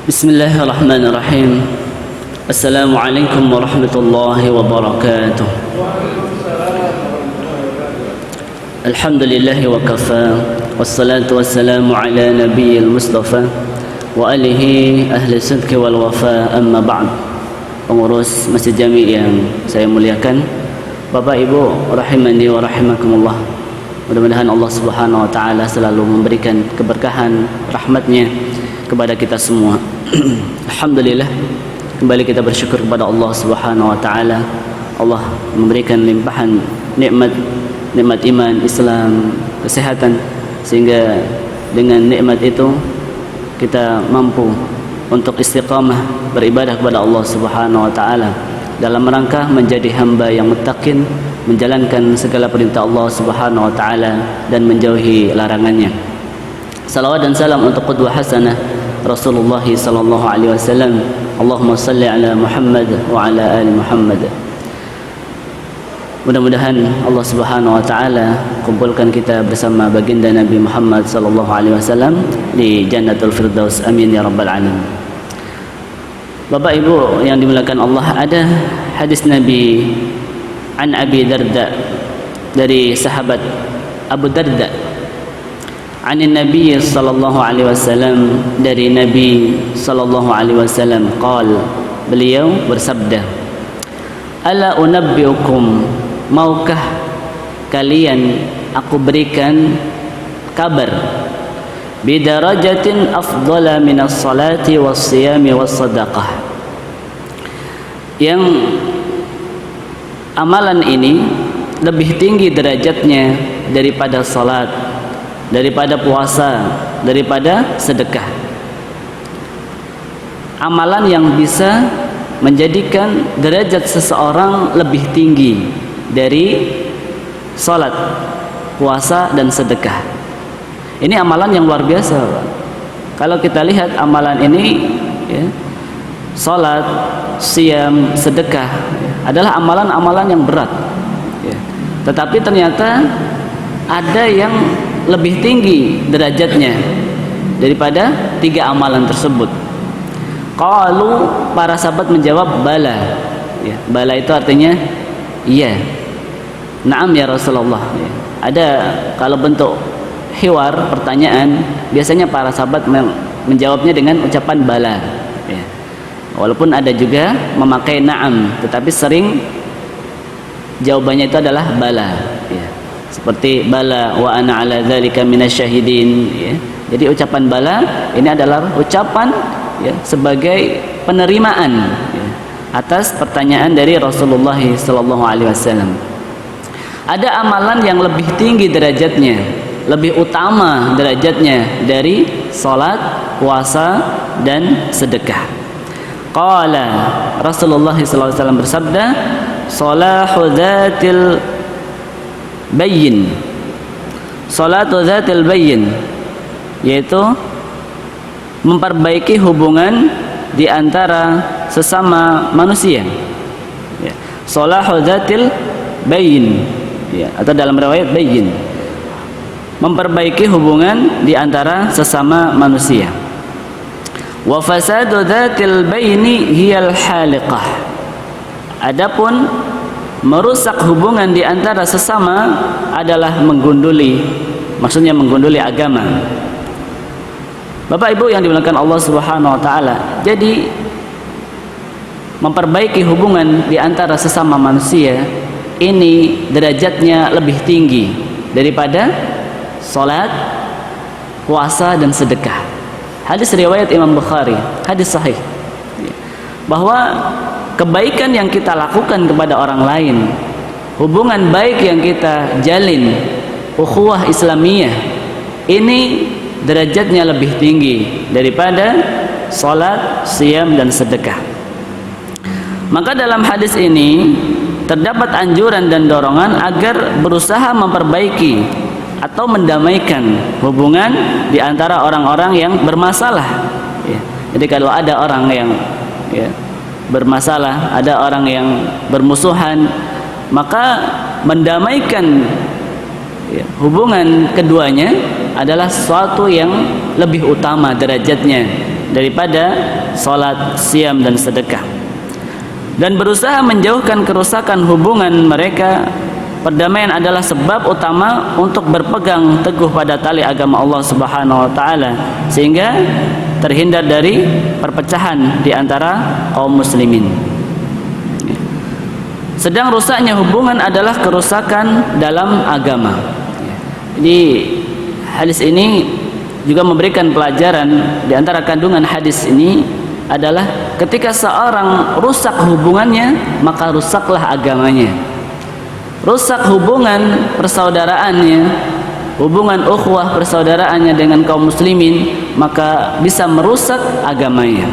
Bismillahirrahmanirrahim. Assalamualaikum warahmatullahi wabarakatuh. Alhamdulillahi wa kafa, wassalatu wassalamu ala nabiyil mustafa wa alihi ahli sidqi wal wafa, amma ba'd. Pengurus Masjid Jami yang saya muliakan, Bapak Ibu rahimani wa rahimakumullah. Mudah-mudahan Allah Subhanahu wa taala selalu memberikan keberkahan rahmatnya kepada kita semua. Alhamdulillah, kembali kita bersyukur kepada Allah Subhanahu wa taala. Allah memberikan limpahan nikmat iman, Islam, kesehatan, sehingga dengan nikmat itu kita mampu untuk istiqamah beribadah kepada Allah Subhanahu wa taala dalam rangka menjadi hamba yang muttaqin, menjalankan segala perintah Allah Subhanahu wa taala dan menjauhi larangannya. Salawat dan salam untuk qudwah hasanah Rasulullah sallallahu alaihi wasallam. Allahumma salli ala Muhammad wa ala ali Muhammad. Mudah-mudahan Allah Subhanahu wa taala kumpulkan kita bersama baginda Nabi Muhammad sallallahu alaihi wasallam di Jannatul Firdaus. Amin ya rabbal alamin. Bapak Ibu yang dimuliakan Allah, ada hadis Nabi an Abi Darda, dari sahabat Abu Darda, Anin Nabi sallallahu alaihi wasallam, dari Nabi sallallahu alaihi wasallam, qala, beliau bersabda, ala unabbiukum, maukah kalian aku berikan kabar, bidarajatin afdala minas salati was siyami was sadaqah, yang amalan ini lebih tinggi derajatnya daripada salat, daripada puasa, daripada sedekah. Amalan yang bisa menjadikan derajat seseorang lebih tinggi dari salat, puasa, dan sedekah. Ini amalan yang luar biasa, Pak. Kalau kita lihat amalan ini, ya, salat, siam, sedekah, adalah amalan-amalan yang berat, ya. Tetapi ternyata ada yang lebih tinggi derajatnya daripada tiga amalan tersebut. Qalu, para sahabat menjawab, bala, ya, bala itu artinya iya, na'am ya Rasulullah, ya. Ada kalau bentuk hiwar, pertanyaan, biasanya para sahabat menjawabnya dengan ucapan bala, ya. Walaupun ada juga memakai na'am, tetapi sering jawabannya itu adalah bala, ya. Seperti bala wa ana ala dzalika minasyahidin, ya. Jadi ucapan bala ini adalah ucapan, ya, sebagai penerimaan, ya, atas pertanyaan dari Rasulullah sallallahu alaihi wasallam. Ada amalan yang lebih tinggi derajatnya, lebih utama derajatnya dari salat, puasa, dan sedekah. Qala, Rasulullah sallallahu alaihi wasallam bersabda, salahu dzatil bayyin, salatu dzatil bayyin, yaitu memperbaiki hubungan di antara sesama manusia, ya. Salahu dzatil bayyin, ya, atau dalam riwayat bayyin, memperbaiki hubungan di antara sesama manusia. Wa fasadu dzatil bayni hiyal haliqah. Adapun merusak hubungan di antara sesama adalah menggunduli, maksudnya menggunduli agama. Bapak Ibu yang dimuliakan Allah Subhanahu wa taala, jadi memperbaiki hubungan di antara sesama manusia ini derajatnya lebih tinggi daripada salat, puasa, dan sedekah. Hadis riwayat Imam Bukhari, hadis sahih, bahwa kebaikan yang kita lakukan kepada orang lain, hubungan baik yang kita jalin, ukhuwah Islamiyah, ini derajatnya lebih tinggi daripada salat, siam, dan sedekah. Maka dalam hadis ini terdapat anjuran dan dorongan agar berusaha memperbaiki atau mendamaikan hubungan di antara orang-orang yang bermasalah, ya. Jadi kalau ada orang yang, ya, bermasalah, ada orang yang bermusuhan, maka mendamaikan, ya, hubungan keduanya adalah sesuatu yang lebih utama derajatnya daripada salat, siam dan sedekah. Dan berusaha menjauhkan kerusakan hubungan mereka. Perdamaian adalah sebab utama untuk berpegang teguh pada tali agama Allah Subhanahu wa taala sehingga terhindar dari perpecahan di antara kaum muslimin. Sedang rusaknya hubungan adalah kerusakan dalam agama. Jadi hadis ini juga memberikan pelajaran. Di antara kandungan hadis ini adalah ketika seorang rusak hubungannya, maka rusaklah agamanya. Rusak hubungan persaudaraannya, hubungan ukhuwah persaudaraannya dengan kaum muslimin, maka bisa merusak agamanya.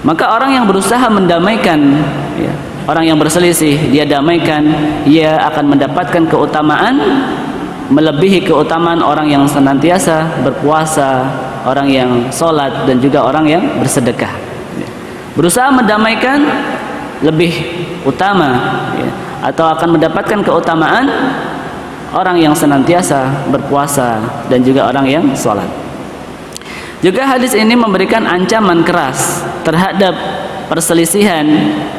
Maka orang yang berusaha mendamaikan, orang yang berselisih dia damaikan, ia akan mendapatkan keutamaan melebihi keutamaan orang yang senantiasa berpuasa, orang yang sholat dan juga orang yang bersedekah. Berusaha mendamaikan lebih utama, atau akan mendapatkan keutamaan orang yang senantiasa berpuasa dan juga orang yang sholat. Juga hadis ini memberikan ancaman keras terhadap perselisihan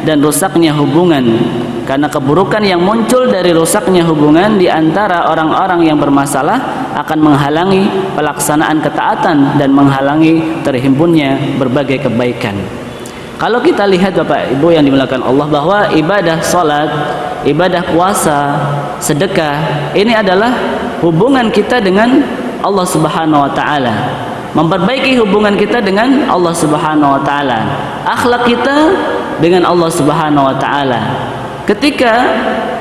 dan rusaknya hubungan, karena keburukan yang muncul dari rusaknya hubungan di antara orang-orang yang bermasalah akan menghalangi pelaksanaan ketaatan dan menghalangi terhimpunnya berbagai kebaikan. Kalau kita lihat Bapak Ibu yang dimuliakan Allah, bahwa ibadah salat, ibadah puasa, sedekah ini adalah hubungan kita dengan Allah Subhanahu wa taala. Memperbaiki hubungan kita dengan Allah Subhanahu wa taala. Akhlak kita dengan Allah Subhanahu wa taala. Ketika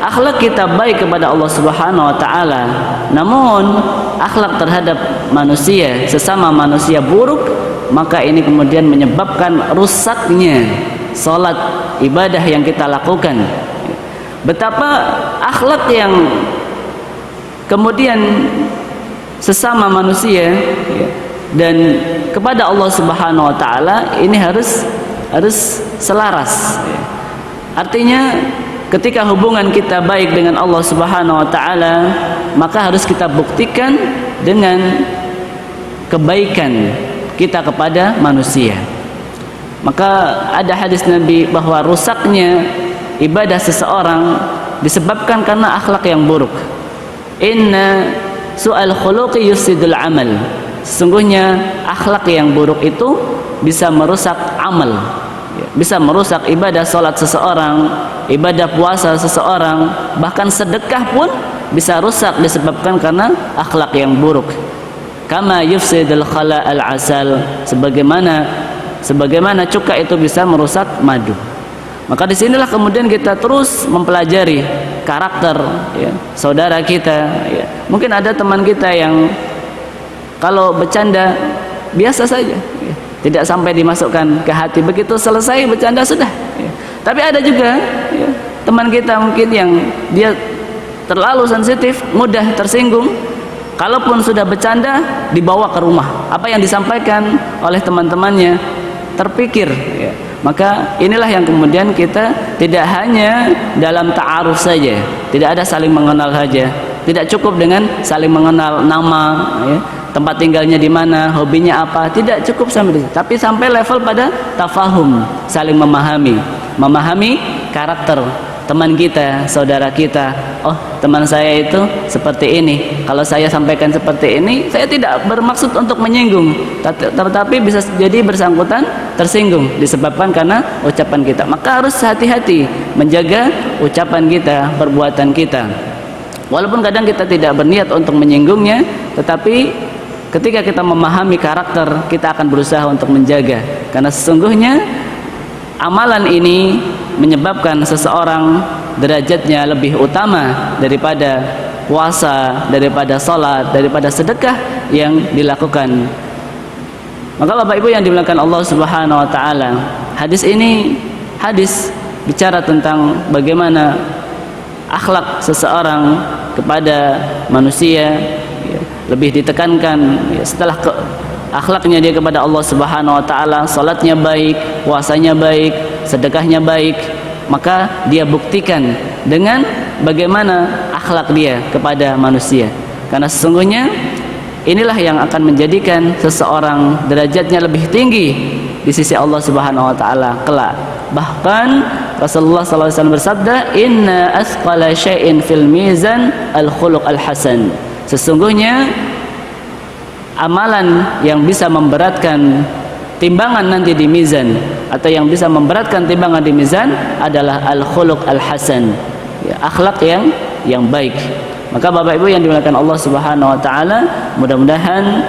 akhlak kita baik kepada Allah Subhanahu wa taala, namun akhlak terhadap manusia, sesama manusia buruk, maka ini kemudian menyebabkan rusaknya salat, ibadah yang kita lakukan. Betapa akhlak yang kemudian sesama manusia dan kepada Allah Subhanahu wa taala ini harus selaras. Artinya ketika hubungan kita baik dengan Allah Subhanahu wa taala, maka harus kita buktikan dengan kebaikan kita kepada manusia. Maka ada hadis Nabi bahwa rusaknya ibadah seseorang disebabkan karena akhlak yang buruk. Inna su'al khuluqi yusidul amal. Sesungguhnya akhlak yang buruk itu bisa merusak amal, bisa merusak ibadah salat seseorang, ibadah puasa seseorang, bahkan sedekah pun bisa rusak disebabkan karena akhlak yang buruk. Kama yufsidul khala al-asal, sebagaimana cuka itu bisa merusak madu. Maka disinilah kemudian kita terus mempelajari karakter saudara kita. Mungkin ada teman kita yang kalau bercanda biasa saja, tidak sampai dimasukkan ke hati, begitu selesai bercanda sudah. Tapi ada juga teman kita mungkin yang dia terlalu sensitif, mudah tersinggung. Kalaupun sudah bercanda, dibawa ke rumah, apa yang disampaikan oleh teman-temannya terpikir. Maka inilah yang kemudian kita tidak hanya dalam ta'aruf saja, tidak ada saling mengenal saja, tidak cukup dengan saling mengenal nama, tempat tinggalnya di mana, hobinya apa, tidak cukup sampai di situ, tapi sampai level pada tafahum, saling memahami karakter teman kita, saudara kita. Oh, teman saya itu seperti ini, kalau saya sampaikan seperti ini, saya tidak bermaksud untuk menyinggung, tetapi bisa jadi bersangkutan tersinggung disebabkan karena ucapan kita. Maka harus hati-hati menjaga ucapan kita, perbuatan kita. Walaupun kadang kita tidak berniat untuk menyinggungnya, tetapi ketika kita memahami karakter, kita akan berusaha untuk menjaga, karena sesungguhnya amalan ini menyebabkan seseorang derajatnya lebih utama daripada puasa, daripada salat, daripada sedekah yang dilakukan. Maka Bapak Ibu yang dimuliakan Allah Subhanahu wa taala, hadis ini bicara tentang bagaimana akhlak seseorang kepada manusia lebih ditekankan setelah akhlaknya dia kepada Allah Subhanahu wa taala, salatnya baik, puasanya baik, sedekahnya baik, maka dia buktikan dengan bagaimana akhlak dia kepada manusia. Karena sesungguhnya inilah yang akan menjadikan seseorang derajatnya lebih tinggi di sisi Allah Subhanahu wa taala kelak. Bahkan Rasulullah SAW bersabda, "Inna asqala syai'in fil mizan al-khuluq al-hasan." Sesungguhnya amalan yang bisa memberatkan timbangan nanti di mizan, atau yang bisa memberatkan timbangan di mizan, adalah al-khuluq al-hasan, ya, akhlak yang baik. Maka Bapak Ibu yang dimuliakan Allah Subhanahu wa taala, mudah-mudahan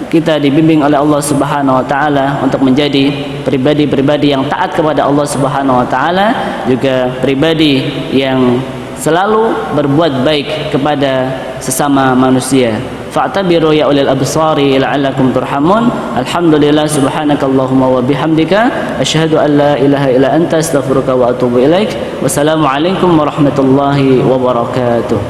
kita dibimbing oleh Allah Subhanahu wa taala untuk menjadi pribadi-pribadi yang taat kepada Allah Subhanahu wa taala, juga pribadi yang selalu berbuat baik kepada sesama manusia. Fa'tabiru ya ulil absari la'allakum turhamun. Alhamdulillah, subhanakallahumma wa bihamdika asyhadu an la ilaha illa anta astaghfiruka wa atubu ilaik. Wassalamualaikum warahmatullahi wabarakatuh.